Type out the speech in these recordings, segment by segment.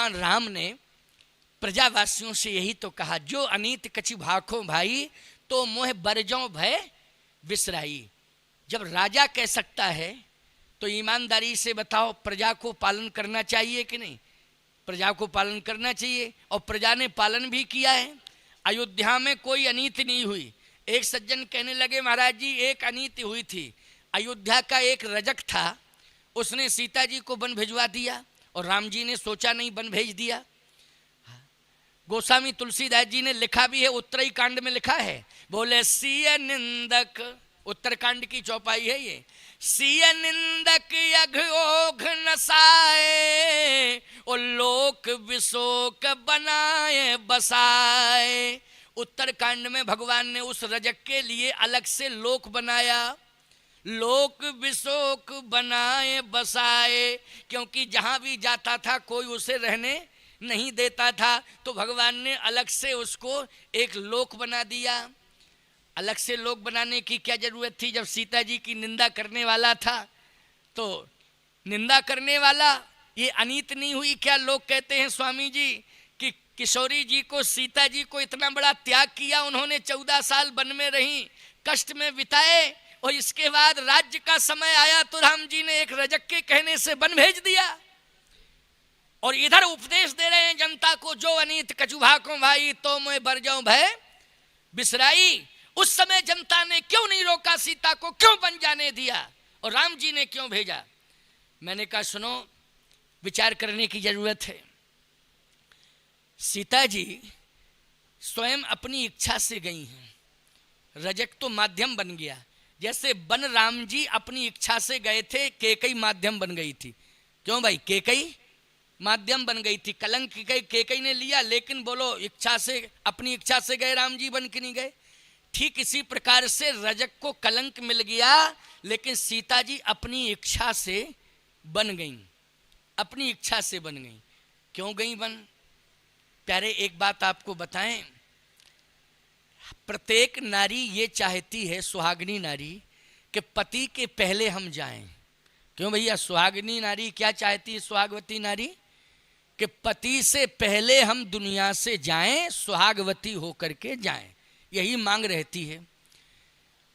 भगवान राम ने प्रजावासियों से यही तो कहा, जो अनीत कछु भाखो भाई, तो मोह बरजों भय विसराई। जब राजा कह सकता है तो ईमानदारी से बताओ, प्रजा को पालन करना चाहिए कि नहीं? प्रजा को पालन करना चाहिए, और प्रजा ने पालन भी किया है। अयोध्या में कोई अनीति नहीं हुई। एक सज्जन कहने लगे, महाराज जी एक अनीति हुई थी। अयोध्या का एक रजक था, उसने सीता जी को वन भिजवा दिया, और राम जी ने सोचा नहीं, वन भेज दिया। गोस्वामी तुलसीदास जी ने लिखा भी है, उत्तरी कांड में लिखा है, बोले सिय निंदक, उत्तरकांड की चौपाई है ये, सिय निंदक अघोघ नसाए, और लोक विशोक बनाए बसाए। उत्तरकांड में भगवान ने उस रजक के लिए अलग से लोक बनाया, लोक विशोक बनाए बसाए, क्योंकि जहां भी जाता था कोई उसे रहने नहीं देता था, तो भगवान ने अलग से उसको एक लोक बना दिया। अलग से लोक बनाने की क्या जरूरत थी? जब सीता जी की निंदा करने वाला था, तो निंदा करने वाला, ये अनीत नहीं हुई क्या? लोग कहते हैं स्वामी जी कि किशोरी जी को, सीता जी को इतना बड़ा त्याग किया उन्होंने, 14 साल वन में रही, कष्ट में बिताए, और इसके बाद राज्य का समय आया तो राम जी ने एक रजक के कहने से वन भेज दिया। और इधर उपदेश दे रहे हैं जनता को, जो अनीत कछु भाखो भाई, तो मोह बरजों भय बिसराई। उस समय जनता ने क्यों नहीं रोका सीता को, क्यों वन जाने दिया, और राम जी ने क्यों भेजा? मैंने कहा सुनो, विचार करने की जरूरत है। सीता जी स्वयं अपनी इच्छा से गई हैं, रजक तो माध्यम बन गया। जैसे वन राम जी अपनी इच्छा से गए थे, केकई माध्यम बन गई थी। क्यों भाई? केकई माध्यम बन गई थी, कलंक केकई ने लिया, लेकिन बोलो इच्छा से, अपनी इच्छा से गए राम जी, बन के नहीं गए। ठीक इसी प्रकार से रजक को कलंक मिल गया, लेकिन सीता जी अपनी इच्छा से बन गईं, अपनी इच्छा से बन गईं। क्यों गईं बन? प्यारे एक बात आपको बताएं, प्रत्येक नारी ये चाहती है, सुहागिनी नारी, कि पति के पहले हम जाएं। क्यों भैया? सुहागिनी नारी क्या चाहती है? सुहागवती नारी कि पति से पहले हम दुनिया से जाएं, सुहागवती होकर के जाएं, यही मांग रहती है।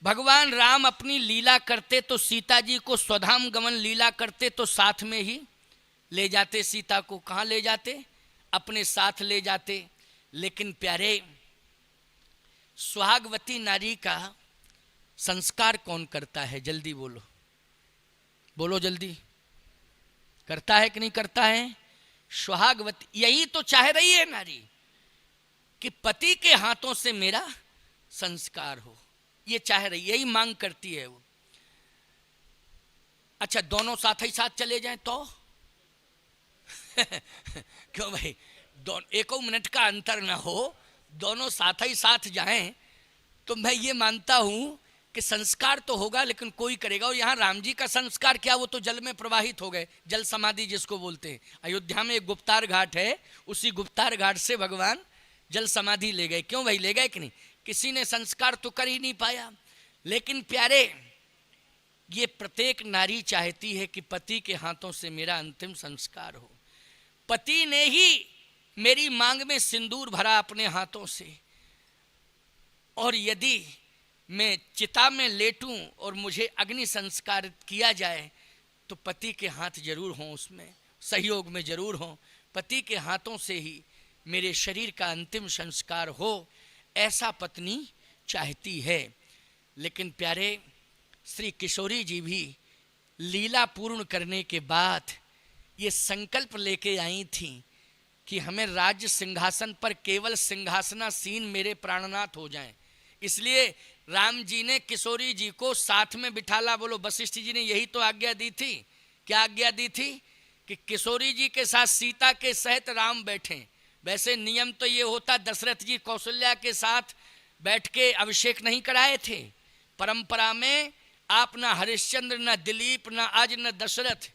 भगवान राम अपनी लीला करते तो सीता जी को स्वधाम गमन लीला करते तो साथ में ही ले जाते सीता को। कहाँ ले जाते? अपने साथ ले जाते। लेकिन प्यारे, सुहागवती नारी का संस्कार कौन करता है? जल्दी बोलो, बोलो जल्दी। करता है कि नहीं करता है? सुहागवती यही तो चाह रही है नारी, कि पति के हाथों से मेरा संस्कार हो, ये चाह रही, यही मांग करती है वो। अच्छा, दोनों साथ ही साथ चले जाएं तो क्यों भाई? एक मिनट का अंतर ना हो, दोनों साथ ही साथ जाएं तो मैं ये मानता हूं कि संस्कार तो होगा, लेकिन कोई करेगा। और यहाँ राम जी का संस्कार क्या? वो तो जल में प्रवाहित हो गए, जल समाधि जिसको बोलते हैं। अयोध्या में एक गुप्तार घाट है, उसी गुप्तार घाट से भगवान जल समाधि ले गए। क्यों भाई? ले गए कि नहीं? किसी ने संस्कार तो कर ही नहीं पाया। लेकिन प्यारे, ये प्रत्येक नारी चाहती है कि पति के हाथों से मेरा अंतिम संस्कार हो। पति ने ही मेरी मांग में सिंदूर भरा अपने हाथों से, और यदि मैं चिता में लेटूं और मुझे अग्नि संस्कार किया जाए तो पति के हाथ जरूर हों, उसमें सहयोग में जरूर हों, पति के हाथों से ही मेरे शरीर का अंतिम संस्कार हो, ऐसा पत्नी चाहती है। लेकिन प्यारे, श्री किशोरी जी भी लीला पूर्ण करने के बाद ये संकल्प लेके आई थी कि हमें राज्य सिंहासन पर केवल सिंहासनासीन मेरे प्राणनाथ हो जाएं। इसलिए राम जी ने किशोरी जी को साथ में बिठाला। बोलो, वशिष्ठ जी ने यही तो आज्ञा दी थी। क्या आज्ञा दी थी? कि किशोरी जी के साथ सीता के सहित राम बैठें। वैसे नियम तो ये होता, दशरथ जी कौशल्या के साथ बैठ के अभिषेक नहीं कराए थे। परंपरा में आप ना हरिश्चंद्र, ना दिलीप, ना आज न दशरथ,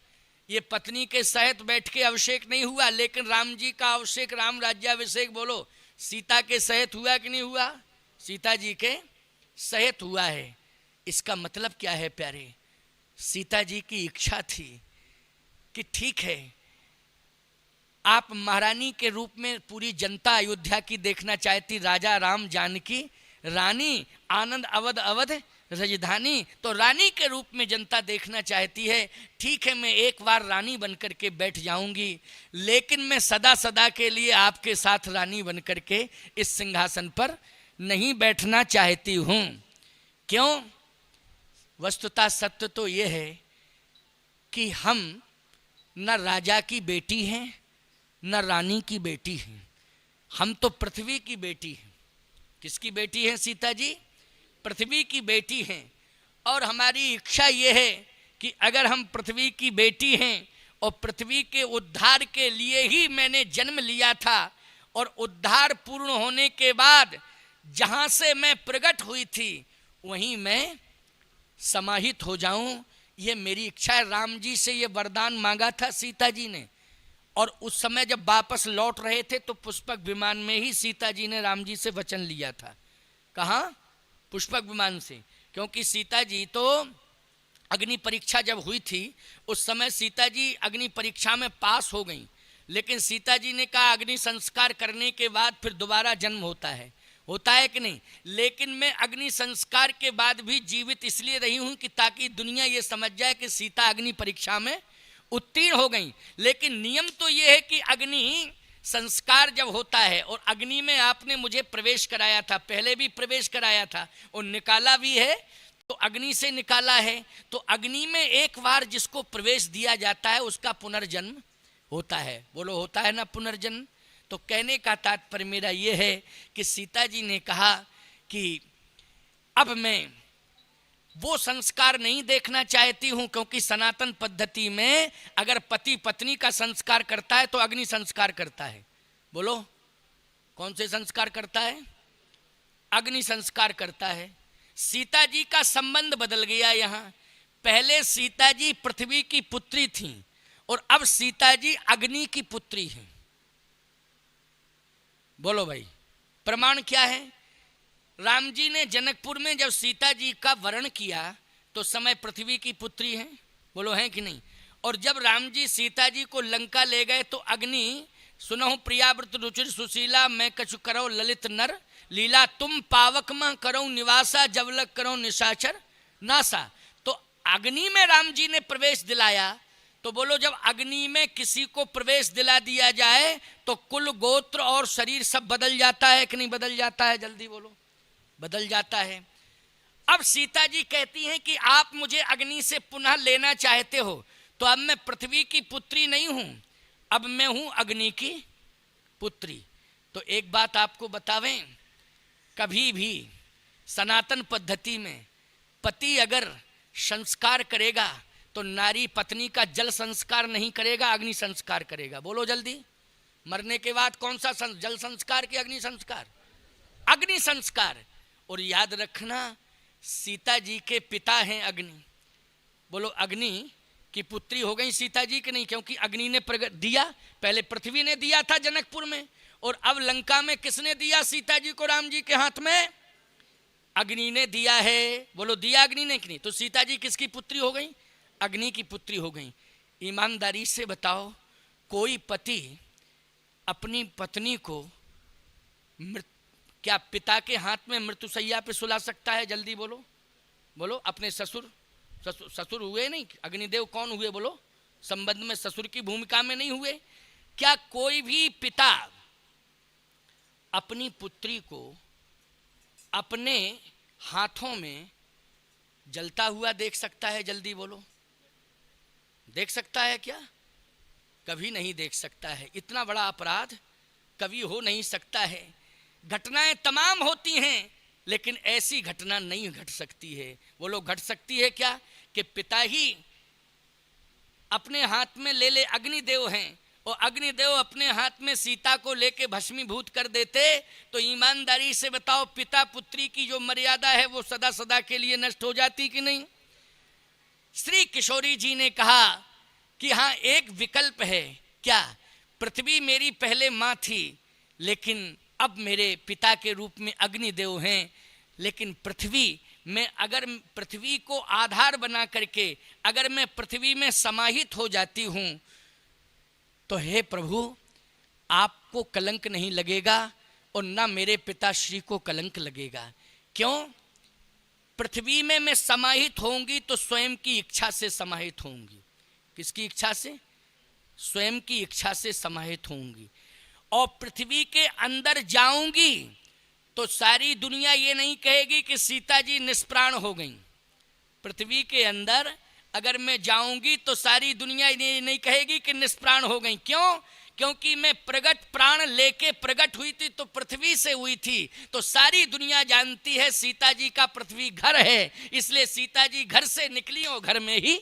ये पत्नी के सहित बैठ के अभिषेक नहीं हुआ। लेकिन राम जी का अभिषेक, राम राज्याभिषेक, बोलो सीता के सहित हुआ कि नहीं हुआ? सीता जी के सहित हुआ है। इसका मतलब क्या है प्यारे? सीता जी की इच्छा थी कि ठीक है, आप महारानी के रूप में पूरी जनता अयोध्या की देखना चाहती, राजा राम जानकी रानी, आनंद अवध अवध राजधानी, तो रानी के रूप में जनता देखना चाहती है। ठीक है, मैं एक बार रानी बनकर के बैठ जाऊंगी, लेकिन मैं सदा सदा के लिए आपके साथ रानी बनकर के इस सिंहासन पर नहीं बैठना चाहती हूं। क्यों? वस्तुतः सत्य तो यह है कि हम न राजा की बेटी हैं न रानी की बेटी हैं, हम तो पृथ्वी की बेटी हैं। किसकी बेटी हैं सीता जी? पृथ्वी की बेटी हैं। और हमारी इच्छा ये है कि अगर हम पृथ्वी की बेटी हैं और पृथ्वी के उद्धार के लिए ही मैंने जन्म लिया था, और उद्धार पूर्ण होने के बाद जहां से मैं प्रकट हुई थी वहीं मैं समाहित हो जाऊं, ये मेरी इच्छा है। राम जी से ये वरदान मांगा था सीता जी ने, और उस समय जब वापस लौट रहे थे तो पुष्पक विमान में ही सीता जी ने राम जी से वचन लिया था। कहाँ? पुष्पक विमान से। क्योंकि सीता जी तो अग्नि परीक्षा जब हुई थी उस समय सीता जी अग्नि परीक्षा में पास हो गई, लेकिन सीता जी ने कहा अग्नि संस्कार करने के बाद फिर दोबारा जन्म होता है कि नहीं? लेकिन मैं अग्नि संस्कार के बाद भी जीवित इसलिए रही हूं कि ताकि दुनिया ये समझ जाए कि सीता अग्नि परीक्षा में उत्तीर्ण हो गई। लेकिन नियम तो ये है कि अग्नि संस्कार जब होता है, और अग्नि में आपने मुझे प्रवेश कराया था, पहले भी प्रवेश कराया था और निकाला भी है, तो अग्नि से निकाला है। तो अग्नि में एक बार जिसको प्रवेश दिया जाता है उसका पुनर्जन्म होता है। बोलो, होता है ना पुनर्जन्म? तो कहने का तात्पर्य मेरा ये है कि सीता जी ने कहा कि अब मैं वो संस्कार नहीं देखना चाहती हूं, क्योंकि सनातन पद्धति में अगर पति पत्नी का संस्कार करता है तो अग्नि संस्कार करता है। बोलो, कौन से संस्कार करता है? अग्नि संस्कार करता है। सीता जी का संबंध बदल गया। यहाँ पहले सीता जी पृथ्वी की पुत्री थीं और अब सीता जी अग्नि की पुत्री हैं। बोलो भाई, प्रमाण क्या है? राम जी ने जनकपुर में जब सीता जी का वर्ण किया तो समय पृथ्वी की पुत्री हैं। बोलो, हैं कि नहीं? और जब राम जी सीता जी को लंका ले गए तो अग्नि, सुनहु प्रियाव्रत रुचिर सुशीला, मैं कछु करो ललित नर लीला, तुम पावक में करो निवासा, जबलक करो निशाचर नासा। तो अग्नि में राम जी ने प्रवेश दिलाया। तो बोलो, जब अग्नि में किसी को प्रवेश दिला दिया जाए तो कुल गोत्र और शरीर सब बदल जाता है कि नहीं बदल जाता है? जल्दी बोलो, बदल जाता है। अब सीता जी कहती हैं कि आप मुझे अग्नि से पुनः लेना चाहते हो, तो अब मैं पृथ्वी की पुत्री नहीं हूं, अब मैं हूं अग्नि की पुत्री। तो एक बात आपको बतावें, कभी भी सनातन पद्धति में पति अगर संस्कार करेगा तो नारी पत्नी का जल संस्कार नहीं करेगा, अग्नि संस्कार करेगा। बोलो जल्दी, मरने के बाद कौन सा जल संस्कार की अग्नि संस्कार? अग्नि संस्कार। और याद रखना, सीता जी के पिता हैं अग्नि। बोलो, अग्नि की पुत्री हो गई सीता जी कि नहीं? क्योंकि अग्नि ने प्रगट दिया, पहले पृथ्वी ने दिया था जनकपुर में, और अब लंका में किसने दिया सीता जी को? राम जी के हाथ में अग्नि ने दिया है। बोलो, दिया अग्नि ने कि नहीं? तो सीता जी किसकी पुत्री हो गई? अग्नि की पुत्री हो गई। ईमानदारी से बताओ, कोई पति अपनी पत्नी को क्या पिता के हाथ में मृत्युशैया पे सुला सकता है? जल्दी बोलो, बोलो। अपने ससुर हुए नहीं, अग्निदेव कौन हुए? बोलो, संबंध में ससुर की भूमिका में नहीं हुए? क्या कोई भी पिता अपनी पुत्री को अपने हाथों में जलता हुआ देख सकता है? जल्दी बोलो, देख सकता है क्या? कभी नहीं देख सकता है। इतना बड़ा अपराध कभी हो नहीं सकता है। घटनाएं तमाम होती हैं, लेकिन ऐसी घटना नहीं घट सकती है। वो लोग घट सकती है क्या? कि पिता ही अपने हाथ में ले ले, अग्निदेव हैं, और अग्निदेव अपने हाथ में सीता को लेके भस्मीभूत कर देते, तो ईमानदारी से बताओ, पिता पुत्री की जो मर्यादा है वो सदा सदा के लिए नष्ट हो जाती कि नहीं? श्री किशोरी जी ने कहा कि हाँ, एक विकल्प है। क्या? पृथ्वी मेरी पहले माँ थी, लेकिन अब मेरे पिता के रूप में अग्निदेव हैं। लेकिन पृथ्वी में, अगर पृथ्वी को आधार बना करके अगर मैं पृथ्वी में समाहित हो जाती हूँ, तो हे प्रभु, आपको कलंक नहीं लगेगा और ना मेरे पिताश्री को कलंक लगेगा। क्यों? पृथ्वी में मैं समाहित होंगी तो स्वयं की इच्छा से समाहित होंगी। किसकी इच्छा से? स्वयं की इच्छा से समाहित होंगी। और पृथ्वी के अंदर जाऊंगी तो सारी दुनिया ये नहीं कहेगी कि सीता जी निष्प्राण हो गई। पृथ्वी के अंदर अगर मैं जाऊंगी तो सारी दुनिया ये नहीं कहेगी कि निष्प्राण हो गई। क्यों? क्योंकि मैं प्रगट प्राण लेके प्रगट हुई थी तो पृथ्वी से हुई थी, तो सारी दुनिया जानती है सीता जी का पृथ्वी घर है, इसलिए सीता जी घर से निकली और घर में ही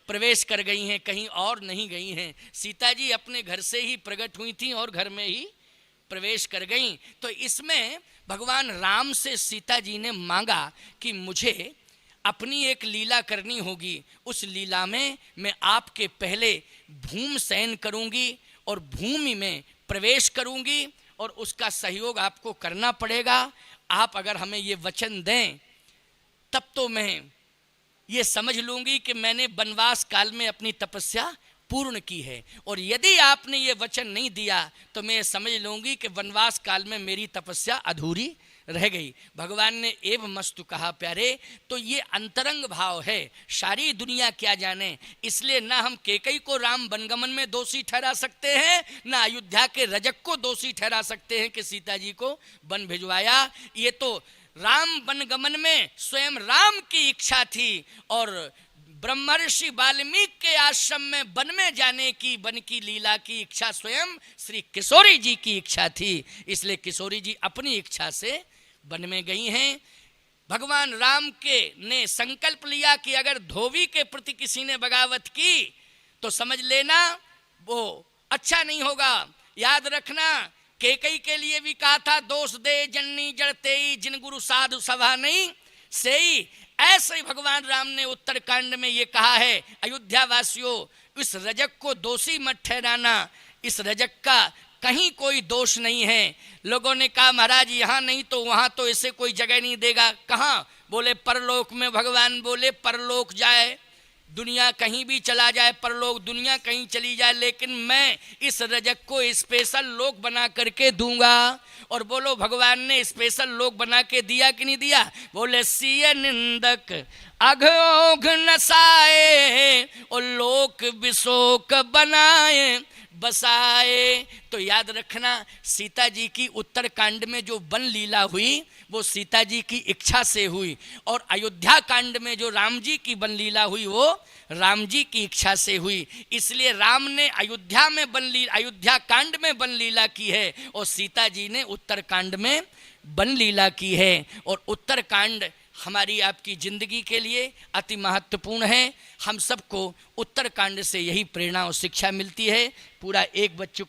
प्रवेश कर गई हैं, कहीं और नहीं गई हैं। सीता जी अपने घर से ही प्रकट हुई थी और घर में ही प्रवेश कर गई। तो इसमें भगवान राम से सीता जी ने मांगा कि मुझे अपनी एक लीला करनी होगी, उस लीला में मैं आपके पहले भूमि शयन करूंगी और भूमि में प्रवेश करूंगी और उसका सहयोग आपको करना पड़ेगा। आप अगर हमें ये वचन दें तब तो मैं ये समझ लूंगी कि मैंने वनवास काल में अपनी तपस्या पूर्ण की है, और यदि आपने ये वचन नहीं दिया तो मैं समझ लूंगी कि वनवास काल में मेरी तपस्या अधूरी रह गई। भगवान ने एव मस्तु कहा प्यारे, तो ये अंतरंग भाव है, सारी दुनिया क्या जाने, इसलिए ना हम केकई को राम वनगमन में दोषी ठहरा सकते हैं, ना अयोध्या के रजक को दोषी ठहरा सकते हैं कि सीता जी को वन भिजवाया। ये तो राम वनगमन में स्वयं राम की इच्छा थी और ब्रह्मर्षि वाल्मीकि के आश्रम में वन में जाने की, वन की लीला की इच्छा स्वयं श्री किशोरी जी की इच्छा थी, इसलिए किशोरी जी अपनी इच्छा से वन में गई हैं। भगवान राम के ने संकल्प लिया कि अगर धोबी के प्रति किसी ने बगावत की तो समझ लेना वो अच्छा नहीं होगा। याद रखना, केकई के लिए भी कहा था, दोष दे जननी जड़ते जिन गुरु साधु सभा नहीं सेई। ऐसे ही भगवान राम ने उत्तरकांड में ये कहा है, अयोध्या वासियों इस रजक को दोषी मत ठहराना, इस रजक का कहीं कोई दोष नहीं है। लोगों ने कहा महाराज यहाँ नहीं तो वहाँ तो ऐसे कोई जगह नहीं देगा। कहाँ? बोले परलोक में। भगवान बोले परलोक जाए, दुनिया कहीं भी चला जाए, परलोक दुनिया कहीं चली जाए, लेकिन मैं इस रजक को स्पेशल लोक बना करके दूंगा। और बोलो भगवान ने स्पेशल लोक बना के दिया कि नहीं दिया? बोले सिय निंदक अघोघ नसाए और लोक विशोक बनाए बसाए। तो याद रखना, सीता जी की उत्तरकांड में जो वन लीला हुई वो सीता जी की इच्छा से हुई, और अयोध्या कांड में जो राम जी की वन लीला हुई वो राम जी की इच्छा से हुई। इसलिए राम ने अयोध्या में अयोध्या कांड में वन लीला की है और सीता जी ने उत्तरकांड में वन लीला की है। और उत्तरकांड हमारी आपकी जिंदगी के लिए अति महत्वपूर्ण है। हम सबको उत्तरकांड से यही प्रेरणा और शिक्षा मिलती है। पूरा एक बच्चों